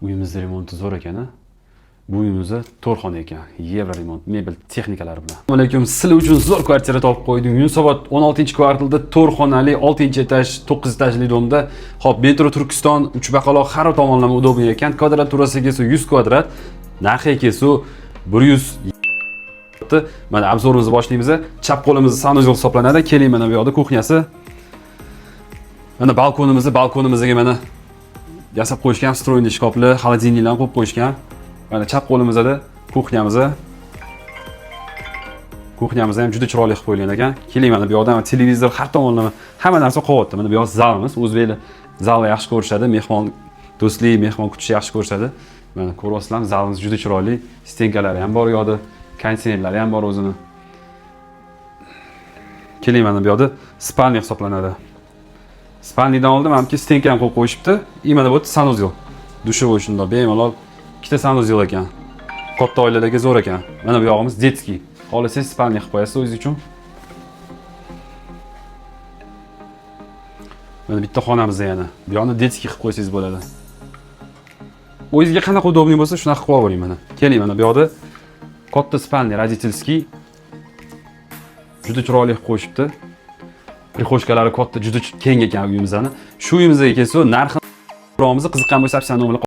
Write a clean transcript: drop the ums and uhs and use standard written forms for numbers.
Uyimizda remonti zo'r ekan-a. Bu uyimizda to'rxona ekan. Yevro remont, mebel texnikalari bilan. Assalomu alaykum. Sizlar uchun zo'r kvartira topib qo'ydim. Yunusobod 16-kvartalda to'rxonali 6-etaj, 9-etajli domda. Hop, metro Turkiston 3 baqaloq har tomonlama udobniy ekan. Kvadraturasiga esa 100 kvadrat, narxiga esa 100. Mana obzorimizni boshlaymiz. Chap qo'limizni sanuzel hisoblanadi. Keling, mana bu yoqda kuxnyasi. Mana balkonimizga mana yasab qo'yishgan stroyli shkopli, xolodilniklarni qo'yib qo'yishgan. Mana chap qo'limizda kuxnyamiz. Kuxnyamiz ham juda chiroyli qilib qo'yilgan ekan. Keling, mana bu yoqda televizor har tomonlama hamma narsa qo'yapti. Mana bu yoq zalimiz. O'zbeklar zalni yaxshi ko'rishadi, mehmon do'stlik, mehmon kutishni yaxshi ko'rishadi. Mana ko'ryapsizlarmi, zalimiz juda chiroyli. Stenkalari ham bor yoqda, konditsionerlari ham bor o'zini. Keling, mana bu yoqda spalni hisoblanadi. Spalnidan oldin menimki stenkani qo'yib qo'yishibdi. Mana bu sanuzel. Dushovoy shundoq bemalol ikkita sanuzel ekan. Katta oilalarga zo'r ekan. Mana bu yog'imiz detskiy. Xohlasangiz spalni qilib qo'yasiz o'zingiz uchun. Mana bitta xonamizda yana. Bu yoqni detskiy qilib qo'ysangiz bo'ladi. O'zingizga qanaqa udobniy bo'lsa, shunaqa qilib oling mana. Keling, mana bu yoqda katta spalni родительский. Juda chiroyli qilib qo'yishibdi. Prixoshkalari katta, juda keng ekan uyimizni. Shu uyimizga kelsa, narximizni qiziqqan bo'lsa, opsiya nomini